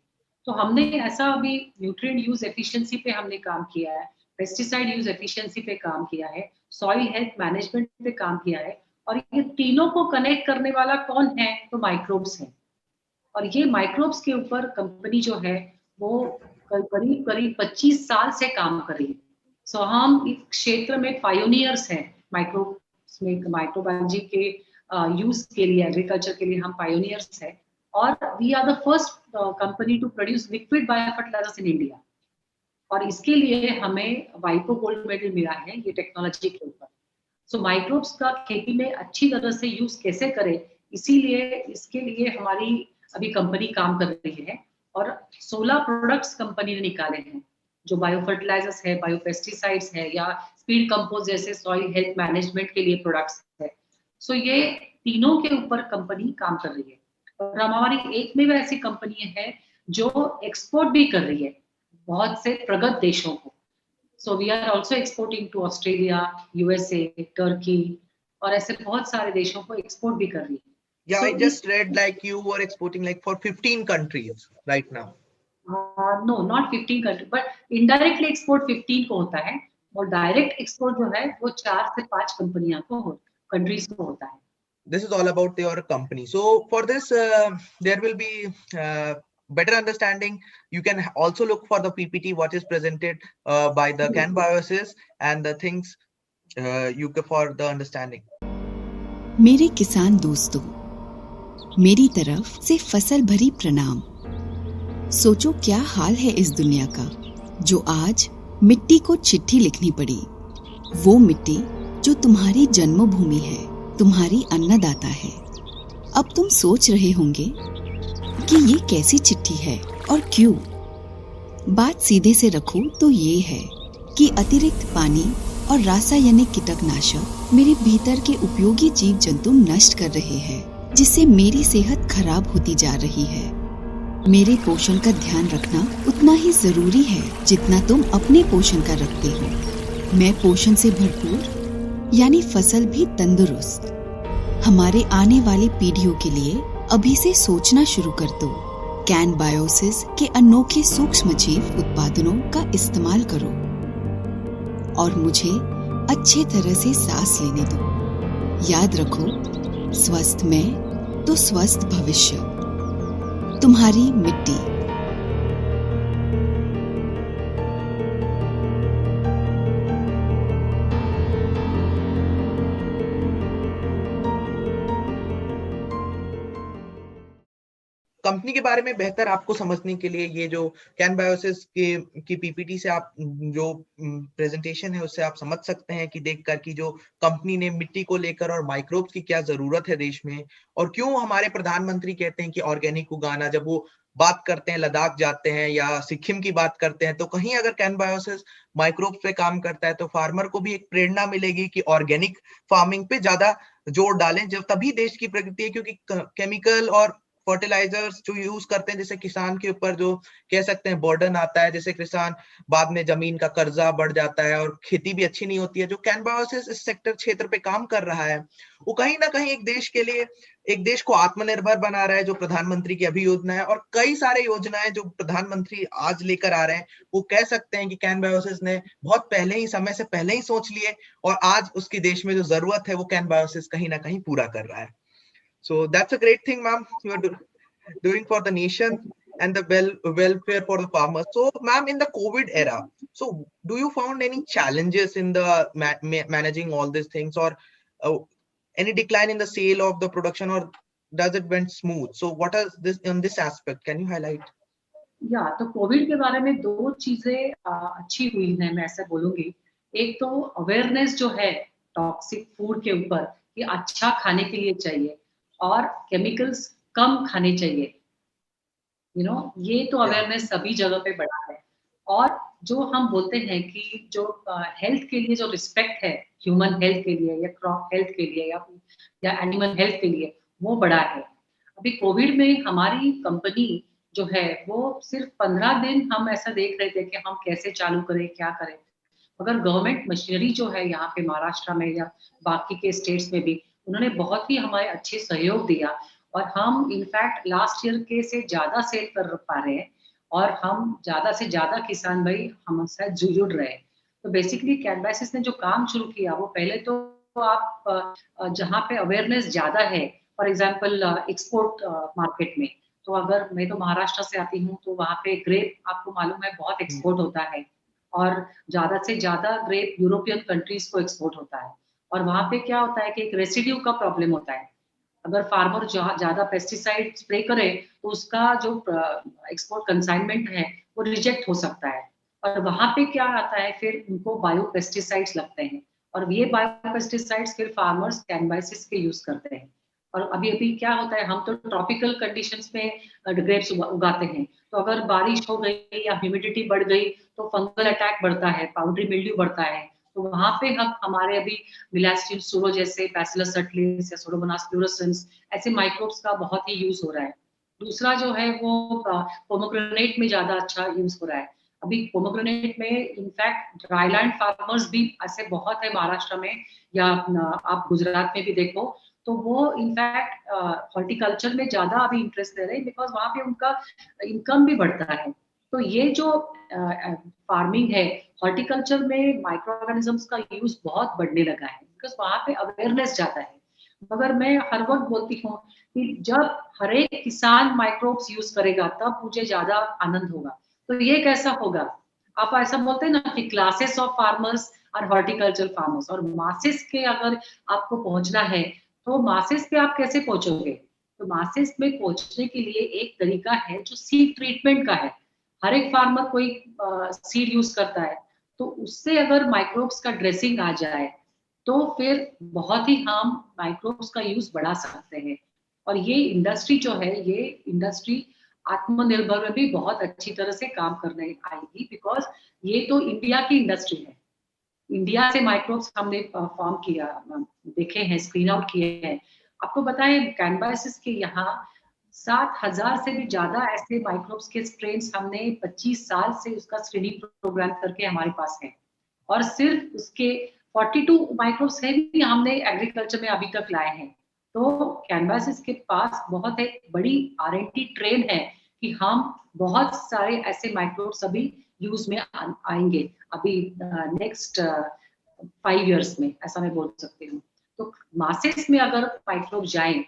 Speaker 2: तो हमने ऐसा अभी न्यूट्रिएंट यूज एफिशिएंसी पे हमने काम किया है, पेस्टिसाइड यूज एफिशिएंसी पे काम किया है, सॉइल हेल्थ मैनेजमेंट पे काम किया है, और ये तीनों को कनेक्ट करने वाला कौन है, तो माइक्रोब्स है। और ये माइक्रोब्स के ऊपर कंपनी जो है वो करीब करीब 25 साल से काम कर रही है। सो हम इस क्षेत्र में पायोनियर्स हैं, माइक्रोब्स में, माइक्रोबायोलॉजी के यूज के लिए, एग्रीकल्चर के लिए हम पायोनियर्स हैं। और we are the first company to produce liquid biofertilisers in India, और इसके लिए हमें वाइपो गोल्ड मेडल मिला है ये टेक्नोलॉजी के ऊपर। सो माइक्रोब्स का खेती में अच्छी तरह से यूज कैसे करें, इसीलिए इसके लिए हमारी अभी कंपनी काम कर रही है, और 16 प्रोडक्ट्स कंपनी ने निकाले हैं, जो बायोफर्टिलाइजर्स है, बायोपेस्टिसाइड्स है, या स्पीड कंपोस्ट जैसे सॉइल हेल्थ मैनेजमेंट के लिए प्रोडक्ट्स है। सो ये तीनों के ऊपर कंपनी काम कर रही है, और हमारी एक में ऐसी कंपनी है जो एक्सपोर्ट भी कर रही है बहुत से प्रगत देशों को। So we are also exporting to Australia, USA, Turkey, और ऐसे बहुत सारे देशों को एक्सपोर्ट भी कर रही है।
Speaker 1: Yeah, so I just read like you were exporting like for 15 countries right now.
Speaker 2: No, not 15 countries, but indirectly export 15 को होता है, और डायरेक्ट एक्सपोर्ट जो है वो 4 से 5 कंपनियां को, कंट्रीज को होता है।
Speaker 1: This is all about your company. So for this, there will be better understanding. You can also look for the PPT what is presented by the Can Biosis and the things you can for the understanding.
Speaker 4: मेरे किसान दोस्तों, मेरी तरफ से फसल भरी प्रणाम। सोचो क्या हाल है इस दुनिया का, जो आज मिट्टी को चिट्ठी लिखनी पड़ी। वो मिट्टी जो तुम्हारी जन्मभूमि है, तुम्हारी अन्नदाता है। अब तुम सोच रहे होंगे कि ये कैसी चिट्ठी है और क्यों। बात सीधे से रखूं तो ये है कि अतिरिक्त पानी और रासायनिक कीटनाशक मेरे भीतर के उपयोगी जीव जंतु नष्ट कर रहे हैं, जिससे मेरी सेहत खराब होती जा रही है। मेरे पोषण का ध्यान रखना उतना ही जरूरी है जितना तुम अपने पोषण का रखते हो। मैं पोषण से भरपूर यानी फसल भी तंदुरुस्त। हमारे आने वाली पीढ़ियों के लिए अभी से सोचना शुरू कर दो। कैन बायोसिस के अनोखे सूक्ष्मजीव उत्पादनों का इस्तेमाल करो और मुझे अच्छे तरह से सांस लेने दो। याद रखो, स्वस्थ मैं तो स्वस्थ भविष्य। तुम्हारी मिट्टी।
Speaker 1: कंपनी के बारे में बेहतर आपको समझने के लिए ये जो कैन बायोसिस की पीपीटी से आप जो प्रेजेंटेशन है उससे आप समझ सकते हैं कि देखकर कि जो कंपनी ने मिट्टी को लेकर और माइक्रोब्स की क्या जरूरत है देश में, और क्यों हमारे प्रधानमंत्री कहते हैं कि ऑर्गेनिक उगाना। जब वो बात करते हैं, लद्दाख जाते हैं या सिक्किम की बात करते हैं, तो कहीं अगर कैन बायोसिस माइक्रोब्स पे काम करता है तो फार्मर को भी एक प्रेरणा मिलेगी कि ऑर्गेनिक फार्मिंग पे ज्यादा जोर डालें। जब तभी देश की प्रगति है, क्योंकि केमिकल और फर्टिलाइजर्स जो यूज करते हैं, जैसे किसान के ऊपर जो कह सकते हैं बर्डन आता है, जैसे किसान बाद में जमीन का कर्जा बढ़ जाता है और खेती भी अच्छी नहीं होती है। जो कैन बायोसिस इस सेक्टर क्षेत्र पे काम कर रहा है, वो कहीं ना कहीं एक देश के लिए, एक देश को आत्मनिर्भर बना रहा है, जो प्रधानमंत्री की अभी योजना है और कई सारे योजनाएं जो प्रधानमंत्री आज लेकर आ रहे हैं, वो कह सकते हैं कि कैन बायोसिस ने बहुत पहले ही, समय से पहले ही सोच लिए और आज उसकी देश में जो जरूरत है वो कैन बायोसिस कहीं ना कहीं पूरा कर रहा है। So that's a great thing, ma'am, you are doing for the nation and the welfare for the farmers. So, ma'am, in the COVID era, so do you found any challenges in the managing all these things, or any decline in the sale of the production, or does it went smooth? So, what is this in this aspect? Can you highlight?
Speaker 2: या तो कोविड के बारे में दो चीजें अच्छी हुई हैं, मैं ऐसा बोलूंगी। एक तो अवेयरनेस जो है टॉक्सिक फूड के ऊपर कि अच्छा खाने के लिए चाहिए और केमिकल्स कम खाने चाहिए, ये तो अवेयरनेस सभी जगह पे बढ़ा है। और जो हम बोलते हैं कि जो हेल्थ के लिए जो रिस्पेक्ट है, ह्यूमन हेल्थ के लिए या क्रॉप हेल्थ के लिए या एनिमल हेल्थ के लिए, वो बढ़ा है। अभी कोविड में हमारी कंपनी जो है वो सिर्फ 15 दिन हम ऐसा देख रहे थे कि हम कैसे चालू करें, क्या करें, मगर गवर्नमेंट मशीनरी जो है यहाँ पे महाराष्ट्र में या बाकी के स्टेट्स में भी, उन्होंने बहुत ही हमारे अच्छे सहयोग दिया और हम इनफैक्ट लास्ट ईयर के से ज्यादा सेल कर पा रहे हैं और हम ज्यादा से ज्यादा किसान भाई हमसे जुड़ रहे हैं। तो बेसिकली कैन बायोसिस ने जो काम शुरू किया, वो पहले तो आप जहाँ पे अवेयरनेस ज्यादा है, फॉर एग्जाम्पल एक्सपोर्ट मार्केट में, तो अगर मैं तो महाराष्ट्र से आती हूँ तो वहाँ पे ग्रेप आपको मालूम है बहुत एक्सपोर्ट होता है और ज्यादा से ज्यादा ग्रेप यूरोपियन कंट्रीज को एक्सपोर्ट होता है। और वहाँ पे क्या होता है कि एक रेसिड्यू का प्रॉब्लम होता है। अगर फार्मर ज्यादा पेस्टिसाइड स्प्रे करे तो उसका जो एक्सपोर्ट कंसाइनमेंट है वो रिजेक्ट हो सकता है। और वहाँ पे क्या आता है, फिर उनको बायो पेस्टिसाइड्स लगते हैं और ये बायो पेस्टिसाइड्स फिर फार्मर्स कैन बायोसिस के यूज करते हैं। और अभी अभी क्या होता है, हम तो ट्रॉपिकल कंडीशंस में ग्रेप्स उगाते हैं, तो अगर बारिश हो गई या ह्यूमिडिटी बढ़ गई तो फंगल अटैक बढ़ता है, पाउडरी मिल्ड्यू बढ़ता है। तो वहाँ पे हम हमारे अभी मिलास्टिन सूरो जैसे बैसिलस सटलिस या सूडोमोनास फ्लोरोसेंस ऐसे माइक्रोब्स का बहुत ही यूज हो रहा है। दूसरा जो है वो पोमोग्रेनेट में ज्यादा अच्छा यूज हो रहा है। अभी पोमोग्रेनेट में इनफैक्ट ड्राईलैंड फार्मर्स भी ऐसे बहुत है महाराष्ट्र में, या आप गुजरात में भी देखो, तो वो इनफैक्ट हॉर्टिकल्चर में ज्यादा अभी इंटरेस्ट दे रहे हैं बिकॉज वहाँ पे उनका इनकम भी बढ़ता है। तो ये जो फार्मिंग है, हॉर्टिकल्चर में माइक्रो ऑर्गेनिजम्स का यूज बहुत बढ़ने लगा है बिकॉज वहाँ पे अवेयरनेस ज्यादा है। मगर मैं हर वक्त बोलती हूँ कि जब हर एक किसान माइक्रोब्स यूज करेगा तब मुझे ज्यादा आनंद होगा। तो ये कैसा होगा, आप ऐसा बोलते हैं ना कि क्लासेस ऑफ फार्मर्स और हॉर्टिकल्चर फार्मर्स, और मासेस के अगर आपको पहुंचना है तो मासेस पे आप कैसे पहुंचोगे? तो मासेस में पहुंचने के लिए एक तरीका है जो सीड ट्रीटमेंट का है। हर एक फार्मर कोई सीड यूज करता है, तो उससे अगर माइक्रोब्स का ड्रेसिंग आ जाए तो फिर बहुत ही हम माइक्रोब्स का यूज बढ़ा सकते हैं। और ये इंडस्ट्री जो है, ये इंडस्ट्री आत्मनिर्भर में भी बहुत अच्छी तरह से काम करने आएगी, बिकॉज ये तो इंडिया की इंडस्ट्री है। इंडिया से माइक्रोब्स हमने फॉर्म किया, देखे हैं, स्क्रीन आउट किए हैं। आपको बताएं कैनबायसिस के यहाँ 7,000 से भी ज्यादा ऐसे माइक्रोब्स के स्ट्रेन्स हमने 25 साल से उसका स्क्रीनिंग प्रोग्राम करके हमारे पास है। और सिर्फ उसके 42 माइक्रोब्स है भी हमने एग्रीकल्चर में अभी तक लाए हैं। तो कैनबायसिस के पास बहुत एक बड़ी R&D ट्रेन है कि हम बहुत सारे ऐसे माइक्रोब्स अभी यूज में आएंगे अभी नेक्स्ट 5 इयर्स में, ऐसा मैं बोल सकती हूँ। तो मासेस में अगर माइक्रोब जाएं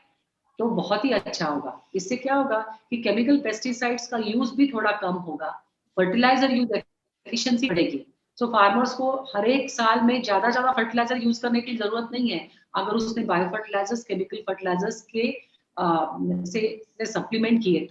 Speaker 2: तो बहुत ही अच्छा होगा। इससे क्या होगा कि केमिकल पेस्टिसाइड्स का यूज भी थोड़ा कम होगा, फर्टिलाइजर यूज एफिशिएंसी बढ़ेगी। सो फार्मर्स को हर एक साल में ज्यादा फर्टिलाइजर यूज करने की जरूरत नहीं है अगर उसने बायो फर्टिलाइजर्स, केमिकल फर्टिलाइजर्स के से सप्लीमेंट किए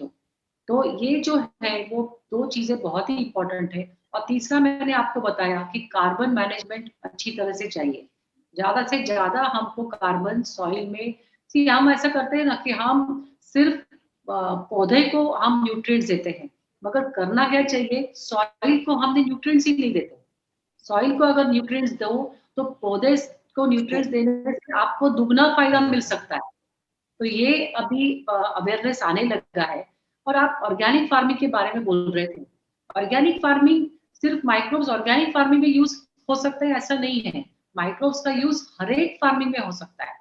Speaker 2: तो ये जो है वो दो चीजें बहुत ही इंपॉर्टेंट है। और तीसरा मैंने आपको बताया कि कार्बन मैनेजमेंट अच्छी तरह से चाहिए। ज्यादा से ज्यादा हमको कार्बन सॉइल में, सी हम ऐसा करते हैं ना कि हम सिर्फ पौधे को हम न्यूट्रिएंट्स देते हैं, मगर करना क्या चाहिए, सॉइल को हमने न्यूट्रिएंट्स ही नहीं देते। सॉइल को अगर न्यूट्रिएंट्स दो तो पौधे को न्यूट्रिएंट्स देने से आपको दुगना फायदा मिल सकता है। तो ये अभी अवेयरनेस आने लगा है। और आप ऑर्गेनिक फार्मिंग के बारे में बोल रहे थे। ऑर्गेनिक फार्मिंग सिर्फ माइक्रोब्स ऑर्गेनिक फार्मिंग में यूज हो सकते हैं ऐसा नहीं है। माइक्रोब्स का यूज हर एक फार्मिंग में हो सकता है।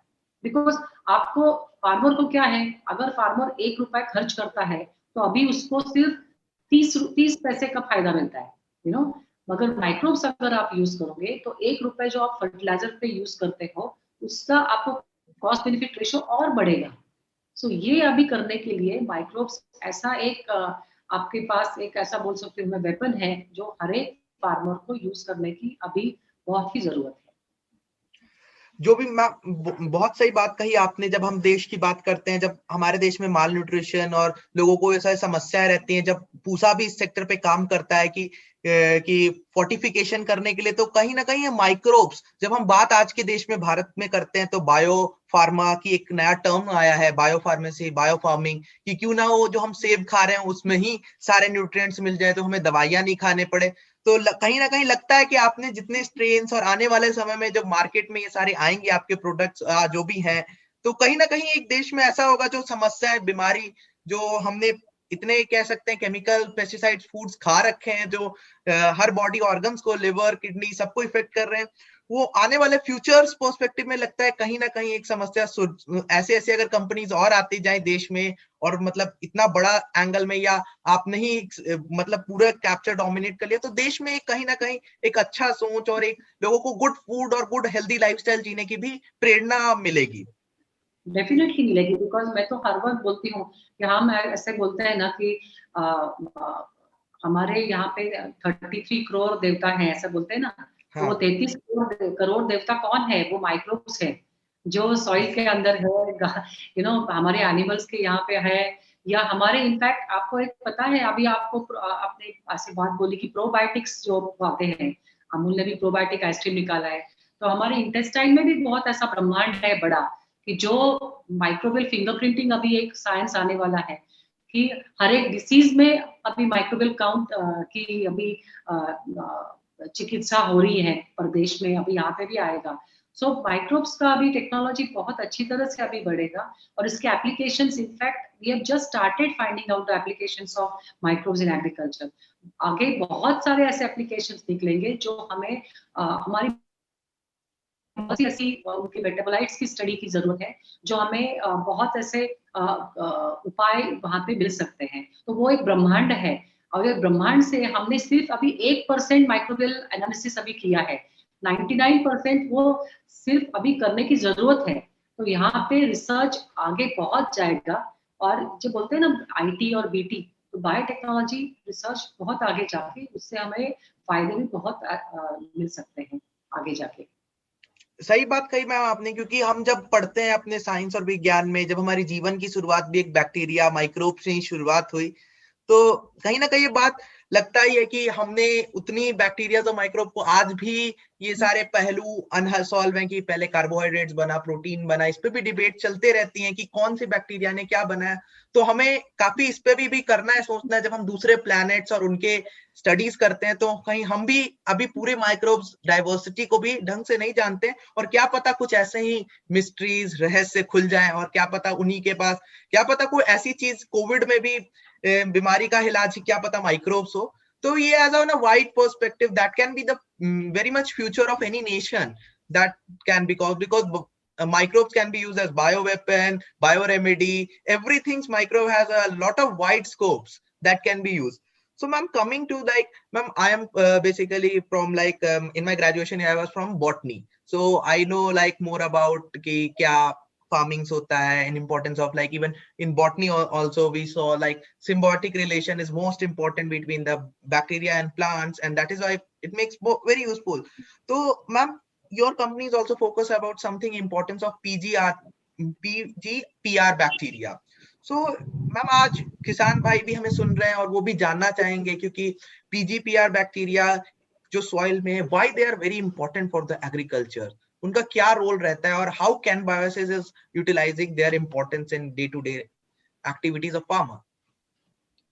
Speaker 2: बिकॉज आपको, फार्मर को क्या है, अगर फार्मर 1 रुपए खर्च करता है तो अभी उसको सिर्फ 30 पैसे का फायदा मिलता है, यू नो। मगर माइक्रोब्स अगर आप यूज करोगे तो 1 रुपए जो आप फर्टिलाइजर पे यूज करते हो उसका आपको कॉस्ट बेनिफिट रेशियो और बढ़ेगा। सो ये अभी करने के लिए माइक्रोब्स ऐसा एक आपके पास एक ऐसा बोल सकती हूँ मैं वेपन है जो हर एक फार्मर को यूज करने की अभी बहुत ही जरूरत है।
Speaker 1: जो भी बहुत सही बात कही आपने। जब हम देश की बात करते हैं, जब हमारे देश में माल न्यूट्रिशन और लोगों को ऐसा समस्याएं रहती हैं, जब पूसा भी इस सेक्टर पे काम करता है कि फोर्टिफिकेशन करने के लिए, तो कहीं ना कहीं माइक्रोब्स, जब हम बात आज के देश में भारत में करते हैं तो बायो फार्मा की एक नया टर्म आया है, बायो फार्मेसी, बायो फार्मिंग, कि क्यों ना वो जो हम सेब खा रहे हैं उसमें ही सारे न्यूट्रिएंट्स मिल जाए तो हमें दवाइयां नहीं खाने पड़े। तो कहीं ना कहीं लगता है कि आपने जितने स्ट्रेन्स और आने वाले समय में जब मार्केट में ये सारे आएंगे आपके प्रोडक्ट्स जो भी हैं, तो कहीं ना कहीं एक देश में ऐसा होगा जो समस्या, बीमारी, जो हमने इतने कह सकते हैं केमिकल पेस्टिसाइड्स फूड्स खा रखे हैं, जो हर बॉडी ऑर्गन्स को, लिवर, किडनी, सबको इफेक्ट कर रहे हैं, वो आने वाले फ्यूचर्स पर्सपेक्टिव में लगता है कहीं ना कहीं एक समस्या। ऐसे ऐसे अगर कंपनीज और आती जाए देश में, और मतलब इतना बड़ा एंगल में, या आपने ही मतलब पूरा कैप्चर डोमिनेट कर लिया, तो देश में कहीं ना कहीं एक अच्छा सोच और एक लोगों को गुड फूड और गुड हेल्दी लाइफस्टाइल जीने की भी प्रेरणा मिलेगी।
Speaker 2: डेफिनेटली मिलेगी। बिकॉज मैं तो हर वक्त बोलती हूँ कि हम ऐसे बोलते हैं ना कि हमारे यहाँ पे 33 करोड़ देवता हैं, ऐसा बोलते हैं ना। तो वो 33 करोड़ देवता कौन है? वो माइक्रोब्स है जो सॉइल के अंदर है, हमारे एनिमल्स के यहाँ पे है, या हमारे इनफैक्ट आपको एक पता है, अभी आपको आपने ऐसी बात बोली कि प्रोबायोटिक्स जो आते हैं, अमूल ने भी प्रोबायोटिक आइसक्रीम निकाला है। तो हमारे इंटेस्टाइन में भी बहुत ऐसा ब्रह्मांड है बड़ा, कि जो माइक्रोबियल फिंगरप्रिंटिंग, अभी एक साइंस आने वाला है कि हर एक डिसीज में अभी माइक्रोबियल काउंट की अभी चिकित्सा हो रही है प्रदेश में, अभी यहाँ पे भी आएगा। सो माइक्रोब्स का अभी टेक्नोलॉजी बहुत अच्छी तरह से अभी बढ़ेगा और इसके applications, in fact we have just started finding out the applications of microbes in agriculture. आगे बहुत सारे ऐसे एप्लीकेशंस निकलेंगे जो हमें हमारी बहुत ऐसी उनके मेटाबोलाइट्स की स्टडी की जरूरत है, जो हमें बहुत ऐसे उपाय वहां पे मिल सकते हैं। तो वो एक ब्रह्मांड है, और ये ब्रह्मांड से हमने सिर्फ अभी 1% माइक्रोबियल एनालिसिस अभी किया है। 99% वो सिर्फ अभी करने की जरूरत है। तो यहाँ पे रिसर्च आगे बहुत जाएगा, और जो बोलते हैं ना IT और BT, तो बायोटेक्नोलॉजी रिसर्च बहुत आगे जाके उससे हमें फायदे भी बहुत मिल सकते हैं आगे जाके।
Speaker 1: सही बात कही मैम आपने, क्योंकि हम जब पढ़ते हैं अपने साइंस और विज्ञान में, जब हमारी जीवन की शुरुआत भी एक बैक्टीरिया, माइक्रोब से ही शुरुआत हुई, तो कहीं ना कहीं ये बात लगता ही है कि हमने उतनी बैक्टीरिया और माइक्रोब को आज भी ये सारे पहलू अनसॉल्व हैं कि पहले कार्बोहाइड्रेट्स बना, प्रोटीन बना, इस पे भी डिबेट चलते रहती हैं कि कौन सी बैक्टीरिया ने क्या बनाया। तो हमें काफी इस पे भी करना है, सोचना है। जब हम दूसरे प्लैनेट्स और उनके स्टडीज करते हैं तो कहीं हम भी अभी पूरे माइक्रोब्स डाइवर्सिटी को भी ढंग से नहीं जानते, और क्या पता कुछ ऐसे ही मिस्ट्रीज, रहस्य खुल जाए, और क्या पता उन्हीं के पास, क्या पता कोई ऐसी चीज कोविड में भी बीमारी का इलाज क्या पता माइक्रोब्स हो। तो ये as on a wide perspective that can be the very much future of any nation, that can be caused because microbes can be used as bioweapon, bioremedy, everything's microbe has a lot of wide scopes that can be used. So ma'am, coming to like, ma'am, I am basically from like in my graduation I was from botany, so I know like more about ki kya farming hota hai, and importance of like even in botany also we saw like symbiotic relation is most important between the bacteria and plants, and that is why it makes very useful. So ma'am, your company is also focused about something importance of pgpr bacteria. So ma'am, आज किसान भाई भी हमें सुन रहे हैं और वो भी जानना चाहेंगे, क्योंकि पीजीपीआर बैक्टीरिया जो सॉइल में है, why they are very important for the agriculture, उनका क्या रोल रहता है, और how can Biosis is utilizing their importance in day to day activities of farmer.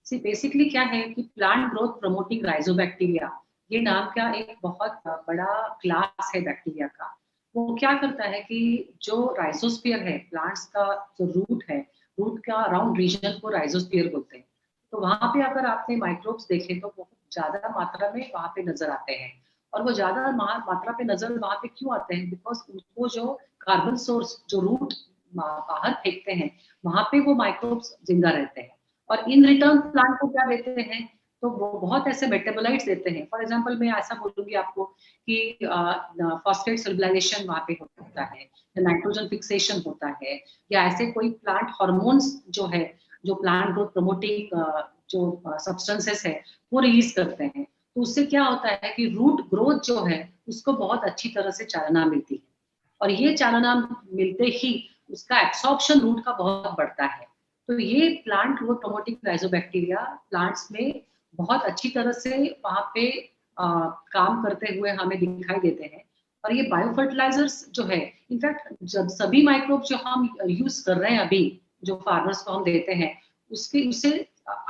Speaker 2: See basically क्या है कि प्लांट ग्रोथ प्रमोटिंग राइजोबैक्टीरिया, ये नाम का एक बहुत बड़ा क्लास है बैक्टीरिया का। वो क्या करता है कि जो राइजोस्फीयर है, प्लांट्स का जो रूट है, रूट का अराउंड रीजन को राइजोस्फीयर बोलते हैं। तो वहां पे अगर आपने माइक्रोब्स देखे तो बहुत ज्यादा मात्रा में वहां पे नजर आते हैं। और वो ज्यादा मात्रा पे नजर वहां पे क्यों आते हैं? बिकॉज उनको जो कार्बन सोर्स जो रूट बाहर फेंकते हैं, वहां पे वो माइक्रोब्स जिंदा रहते हैं। और इन रिटर्न प्लांट को क्या देते हैं? तो वो बहुत ऐसे मेटाबोलाइट्स देते हैं। फॉर एग्जांपल मैं ऐसा बोलूंगी आपको कि फॉस्फेट सल्फोराइलेशन वहां पे होता है, नाइट्रोजन फिक्सेशन होता है, या ऐसे कोई प्लांट हार्मोन्स जो है, जो प्लांट ग्रोथ प्रमोटिंग जो सब्सटेंसेस है वो रिलीज करते हैं। तो उससे क्या होता है कि रूट ग्रोथ जो है उसको बहुत अच्छी तरह से चालना मिलती है, और ये चालना मिलते ही उसका एब्सॉर्प्शन रूट का बहुत बढ़ता है। तो ये plant growth promoting rhizobacteria plants में बहुत अच्छी तरह से वहां पे काम करते हुए हमें दिखाई देते हैं। और ये बायोफर्टिलाइजर्स जो है, इनफैक्ट जब सभी माइक्रोब जो हम यूज कर रहे हैं अभी, जो फार्मर्स को हम देते हैं, उससे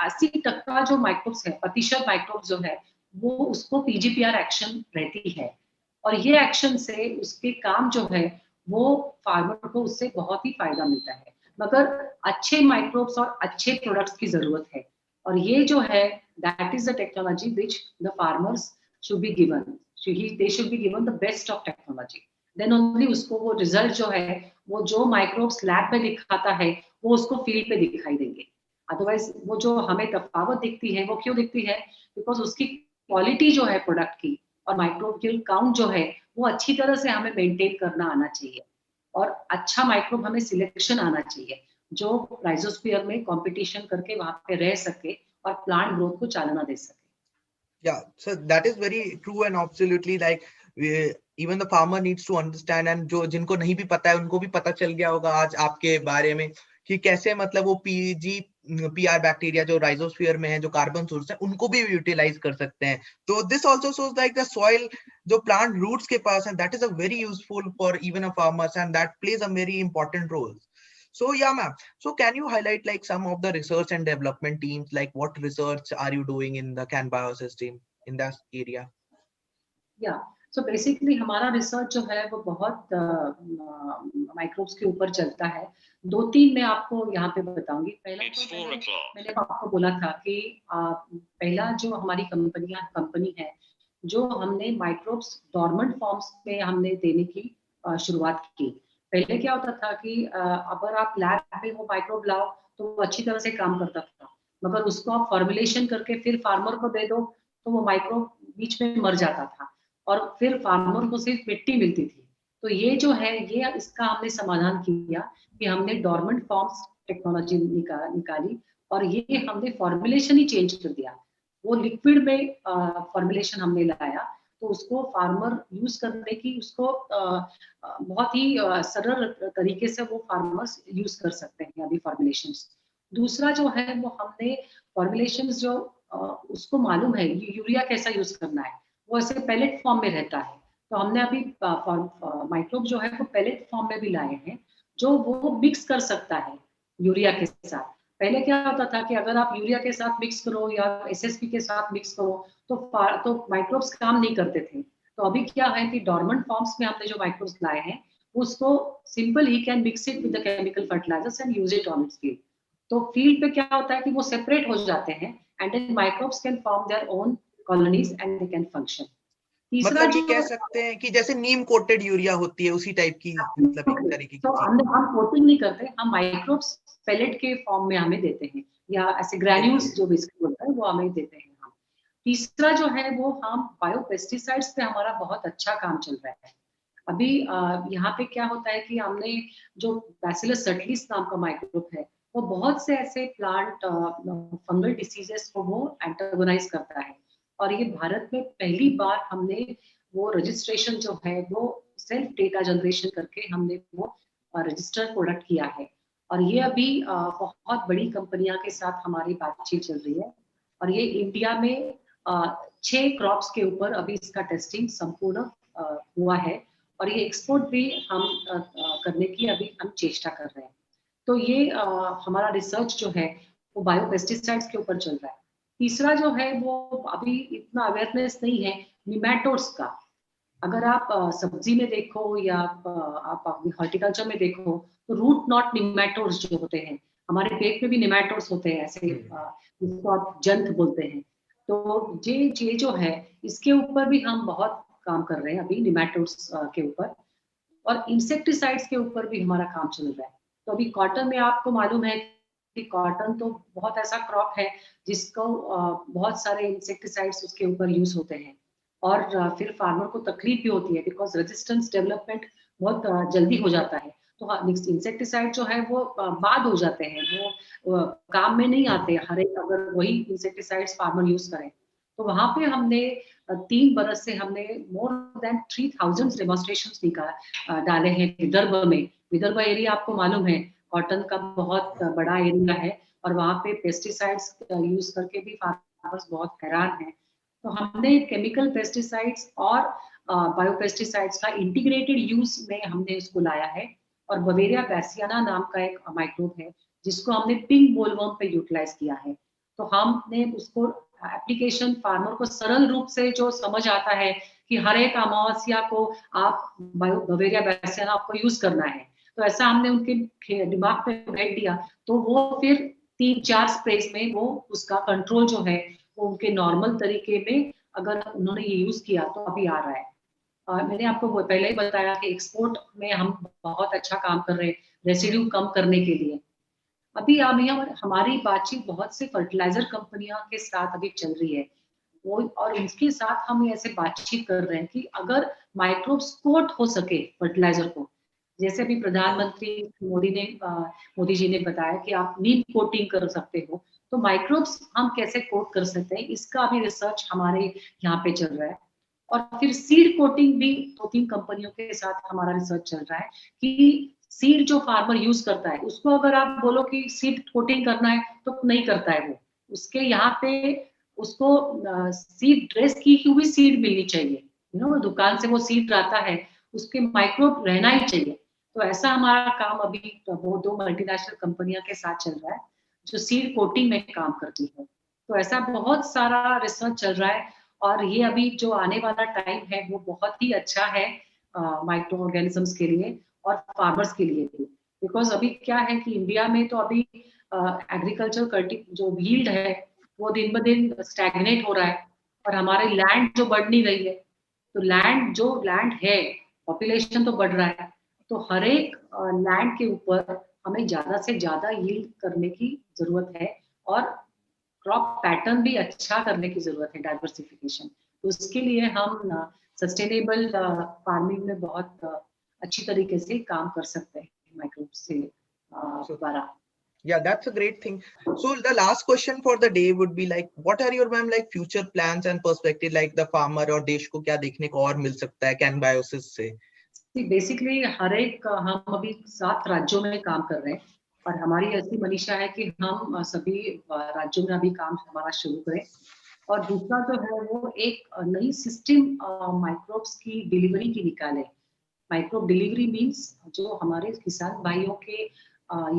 Speaker 2: 80% जो माइक्रोब्स है, प्रतिशत माइक्रोब्स जो है, वो उसको पीजीपीआर एक्शन रहती है। और ये एक्शन से उसके काम जो है वो फार्मर को उससे बहुत ही फायदा मिलता है। मगर अच्छे माइक्रोब्स और अच्छे प्रोडक्ट्स की जरूरत है, और ये जो है that is the technology which the farmers should be given. They should be given the best of technology, then only उसको वो रिजल्ट जो है, वो जो माइक्रोब्स लैब में दिखाता है वो उसको फील्ड पे दिखाई देंगे। अदरवाइज वो जो हमें तफावत दिखती है, वो क्यों दिखती है? बिकॉज उसकी क्वालिटी जो है प्रोडक्ट की और माइक्रोबियल काउंट जो है वो अच्छी तरह से हमें मेंटेन करना आना चाहिए, और अच्छा माइक्रोब हमें सिलेक्शन आना चाहिए जो राइजोस्फीयर में कंपटीशन करके वहां पे रह सके और प्लांट ग्रोथ को चालना दे सके।
Speaker 1: Yeah, so that is very true and absolutely like even the farmer needs to understand, and जो जिनको नहीं भी पता है उनको भी पता चल गया होगा आज आपके बारे में कि कैसे मतलब वो पीआर बैक्टीरिया जो राइजोस्फीयर में है, जो कार्बन सोर्स है, उनको भी यूटिलाइज कर सकते हैं। तो this also shows like the soil जो प्लांट रूट्स के पास है, that is a very useful for even a farmers, and that plays a very important role. So yeah, ma'am. So can you highlight like some of the research and development teams, like what research are you doing in the Can Biosystem in that area?
Speaker 2: Yeah. So basically हमारा रिसर्च जो है वो बहुत माइक्रोब्स के ऊपर चलता है। 2-3 मैं आपको यहाँ पे बताऊंगी। पहला तो मैंने आपको बोला था कि पहला जो हमारी कंपनी है, जो हमने माइक्रोब्स डॉर्मेंट फॉर्म्स में हमने देने की शुरुआत की। पहले क्या होता था कि अगर आप लैब में वो माइक्रोब लाओ तो वो अच्छी तरह से काम करता था, मगर उसको आप फॉर्मुलेशन करके फिर फार्मर को दे दो तो वो माइक्रोब बीच में मर जाता था, और फिर फार्मर को सिर्फ मिट्टी मिलती थी। तो ये जो है, ये इसका हमने समाधान किया कि हमने डॉर्मेंट फॉर्म्स टेक्नोलॉजी निकाली, और ये हमने फॉर्मुलेशन ही चेंज कर दिया। वो लिक्विड में फॉर्मुलेशन हमने लाया, तो उसको फार्मर यूज करने की उसको बहुत ही सरल तरीके से वो फार्मर्स यूज कर सकते हैं अभी फॉर्मुलेशंस। दूसरा जो है वो हमने फॉर्मुलेशंस जो उसको मालूम है यूरिया कैसा यूज करना है, वो ऐसे पैलेट फॉर्म में रहता है। तो हमने अभी माइक्रोब जो है वो पैलेट फॉर्म में भी लाए हैं, जो वो मिक्स कर सकता है यूरिया के साथ। पहले क्या होता था कि अगर आप यूरिया के साथ मिक्स करो या एसएसपी के साथ मिक्स करो तो माइक्रोब्स काम नहीं करते थे। तो अभी क्या है कि डॉर्मेंट फॉर्म्स में हमने जो माइक्रोब्स लाए हैं, उसको सिंपल ही can mix it with the chemical fertilizers and use it on its field. तो फील्ड पे क्या होता है कि वो सेपरेट हो जाते हैं and then microbes can form their own colonies and they can function. तीसरा
Speaker 1: मतलब ये
Speaker 2: जो
Speaker 1: कह सकते हैं कि जैसे नीम कोटेड यूरिया होती है उसी टाइप की, मतलब एक तरीके की
Speaker 2: तो
Speaker 1: चीज।
Speaker 2: हम कोटिंग नहीं करते, हम माइक्रोब्स पेलेट के फॉर्म में हमें देते हैं या ऐसे ग्रैन्यूल्स जो बेसिकली होता है वो हमें देते हैं हम। तीसरा जो है वो हम बायोपेस्टिसाइड्स पे हमारा बहुत अच्छा काम चल रहा है। अभी यहाँ पे क्या होता है कि हमने जो बैसिलस सटिलिस नाम का माइक्रोब है, वो बहुत से ऐसे प्लांट फंगल डिसीजेस को वो एंटागोनाइज करता है। और ये भारत में पहली बार हमने वो रजिस्ट्रेशन जो है वो सेल्फ डेटा जनरेशन करके हमने वो रजिस्टर प्रोडक्ट किया है। और ये अभी बहुत बड़ी कंपनियां के साथ हमारी बातचीत चल रही है। और ये इंडिया में 6 क्रॉप्स के ऊपर अभी इसका टेस्टिंग संपूर्ण हुआ है और ये एक्सपोर्ट भी हम करने की अभी हम चेष्टा कर रहे हैं। तो ये हमारा रिसर्च जो है वो बायोपेस्टिसाइड्स के ऊपर चल रहा है। तीसरा जो है वो अभी इतना अवेयरनेस नहीं है निमैटोड्स का। अगर आप सब्जी में देखो या आप हॉर्टिकल्चर में देखो तो रूट नॉट निमैटोड्स जो होते हैं, हमारे पेट में भी निमैटोड्स होते हैं ऐसे, जिसको आप जंत बोलते हैं। तो ये जो है इसके ऊपर भी हम बहुत काम कर रहे हैं अभी निमैटोड्स के ऊपर। और इंसेक्टिसाइड्स के ऊपर भी हमारा काम चल रहा है। तो अभी कॉटन में आपको मालूम है कि कॉटन तो बहुत ऐसा क्रॉप है जिसको बहुत सारे इंसेक्टिसाइड्स उसके ऊपर यूज होते हैं और फिर फार्मर को तकलीफ भी होती है बिकॉज रेजिस्टेंस डेवलपमेंट बहुत जल्दी हो जाता है। तो इंसेक्टिसाइड जो है वो बाद हो जाते हैं, वो काम में नहीं आते हर एक, अगर वही इंसेक्टिसाइड्स फार्मर यूज करें। तो वहां पे हमने 3 बरस से हमने मोर देन 3000 डेमोन्स्ट्रेशंस डाले हैं विदर्भ में। विदर्भ एरिया आपको मालूम है कॉटन का बहुत बड़ा एरिया है और वहाँ पे पेस्टिसाइड्स यूज करके भी फार्मर्स बहुत हैरान हैं। तो हमने केमिकल पेस्टिसाइड्स और बायोपेस्टिसाइड्स का इंटीग्रेटेड यूज में हमने उसको लाया है। और बवेरिया बैसियाना नाम का एक माइक्रोब है जिसको हमने पिंक बोलवर्म पे यूटिलाइज किया है। तो हमने उसको एप्लीकेशन फार्मर को सरल रूप से जो समझ आता है कि हर एक अमावस्या को आप बवेरिया बैसियाना आपको यूज करना है, तो ऐसा हमने उनके दिमाग पे बैठ दिया। तो वो फिर 3-4 स्प्रेस में वो उसका कंट्रोल जो है वो उनके नॉर्मल तरीके में अगर उन्होंने ये यूज किया तो अभी आ रहा है। और मैंने आपको पहले ही बताया कि एक्सपोर्ट में हम बहुत अच्छा काम कर रहे हैं रेसिड्यू कम करने के लिए। अभी हमारी बातचीत बहुत से फर्टिलाइजर कंपनियों के साथ अभी चल रही है वो, और उनके साथ हम ऐसे बातचीत कर रहे हैं कि अगर माइक्रोब्स कोट हो सके फर्टिलाइजर को, जैसे अभी प्रधानमंत्री मोदी जी ने बताया कि आप नीम कोटिंग कर सकते हो, तो माइक्रोब्स हम कैसे कोट कर सकते हैं इसका भी रिसर्च हमारे यहाँ पे चल रहा है। और फिर सीड कोटिंग भी 2-3 कंपनियों के साथ हमारा रिसर्च चल रहा है कि सीड जो फार्मर यूज करता है उसको अगर आप बोलो कि सीड कोटिंग करना है तो नहीं करता है वो, उसके यहाँ पे उसको सीड ड्रेस की हुई सीड मिलनी चाहिए। दुकान से वो सीड आता है उसके माइक्रोब रहना ही चाहिए। तो ऐसा हमारा काम अभी वो 2 मल्टीनेशनल कंपनियों के साथ चल रहा है जो सीड कोटिंग में काम करती है। तो ऐसा बहुत सारा रिसर्च चल रहा है और ये अभी जो आने वाला टाइम है वो बहुत ही अच्छा है माइक्रो ऑर्गेनिजम्स के लिए और फार्मर्स के लिए भी। बिकॉज अभी क्या है कि इंडिया में तो अभी एग्रीकल्चर जो यील्ड है वो दिन ब दिन स्टैग्नेट हो रहा है और हमारे लैंड जो बढ़ नहीं रही है। तो लैंड है, पॉपुलेशन तो बढ़ रहा है, तो हर एक लैंड के ऊपर हमें ज्यादा से ज्यादा यील्ड करने की जरूरत है और क्रॉप पैटर्न भी अच्छा करने की जरूरत है, डाइवर्सिफिकेशन। तो उसके लिए हम सस्टेनेबल फार्मिंग में बहुत अच्छी तरीके से काम कर सकते हैं माइक्रोब से द्वारा।
Speaker 1: Yeah, that's a great thing. So the last question for the day would be like, what are your ma'am like future plans and perspective, like the farmer और देश को क्या देखने को और मिल सकता है कैनबायोसिस से?
Speaker 2: बेसिकली हर एक हम अभी 7 राज्यों में काम कर रहे हैं और हमारी ऐसी मनीषा है कि हम सभी राज्यों में अभी काम हमारा शुरू करें। और दूसरा जो है वो एक नई सिस्टम माइक्रोब्स की डिलीवरी की निकाले। माइक्रोब डिलीवरी मीन्स जो हमारे किसान भाइयों के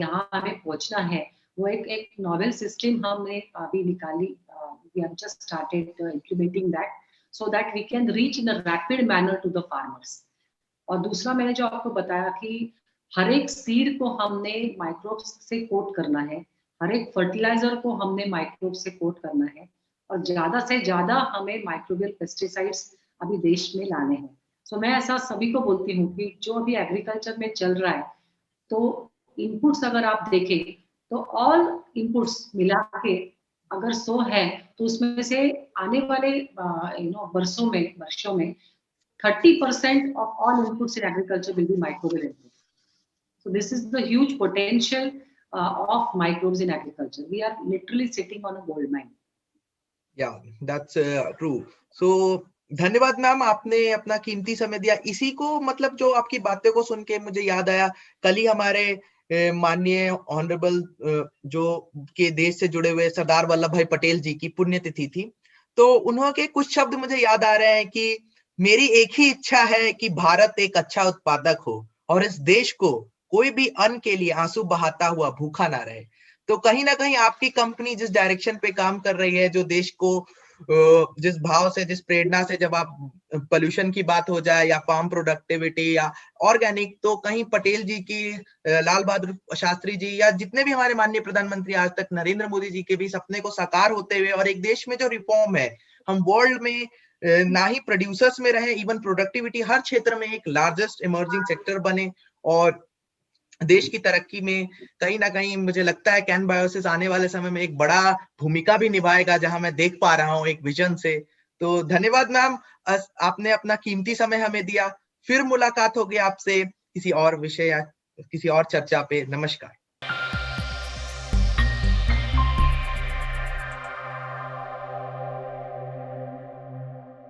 Speaker 2: यहाँ हमें पहुंचना है, वो एक नॉवेल सिस्टम हमने अभी निकाली। We have just started implementing that so that we can reach in a rapid manner to the farmers. और दूसरा मैंने जो आपको बताया कि हर एक सीड को हमने माइक्रोब्स से कोट करना है, हर एक फर्टिलाइजर को हमने माइक्रोब से कोट करना है, और ज्यादा से ज्यादा हमें माइक्रोबियल पेस्टिसाइड्स अभी देश में लाने हैं। सो मैं ऐसा सभी को बोलती हूँ कि जो अभी एग्रीकल्चर में चल रहा है, तो इनपुट्स अगर आप देखें तो ऑल इनपुट्स मिला के अगर 100 है तो उसमें से आने वाले वर्षों में 30% of all inputs in agriculture will be microbial inputs. So this is the huge potential of microbes in agriculture. We are literally sitting on a gold mine.
Speaker 1: Yeah, that's true. So धन्यवाद मैम, आपने अपना कीमती समय दिया। इसी को मतलब जो आपकी बातें को सुन के मुझे याद आया, कल ही हमारे माननीय ऑनरेबल जो के देश से जुड़े हुए सरदार वल्लभ भाई पटेल जी की पुण्यतिथि थी, तो उन्होंने कुछ शब्द मुझे याद आ रहे हैं कि मेरी एक ही इच्छा है कि भारत एक अच्छा उत्पादक हो और इस देश को कोई भी अन्न के लिए आंसू बहाता हुआ भूखा ना रहे। तो कहीं ना कहीं आपकी कंपनी जिस डायरेक्शन पे काम कर रही है, जो देश को जिस भाव से, जिस प्रेरणा से, जब आप पोल्यूशन की बात हो जाए या फार्म प्रोडक्टिविटी या ऑर्गेनिक, तो कहीं पटेल जी की, लाल बहादुर शास्त्री जी या जितने भी हमारे माननीय प्रधानमंत्री आज तक, नरेंद्र मोदी जी के भी सपने को साकार होते हुए और एक देश में जो रिफॉर्म है, हम वर्ल्ड में ना ही प्रोड्यूसर्स में रहे, इवन प्रोडक्टिविटी हर क्षेत्र में एक लार्जेस्ट इमर्जिंग सेक्टर बने और देश की तरक्की में कहीं ना कहीं मुझे लगता है कैन बायोसिस आने वाले समय में एक बड़ा भूमिका भी निभाएगा, जहां मैं देख पा रहा हूं एक विजन से। तो धन्यवाद मैम, आपने अपना कीमती समय हमें दिया। फिर मुलाकात होगी आपसे किसी और विषय या किसी और चर्चा पे। नमस्कार।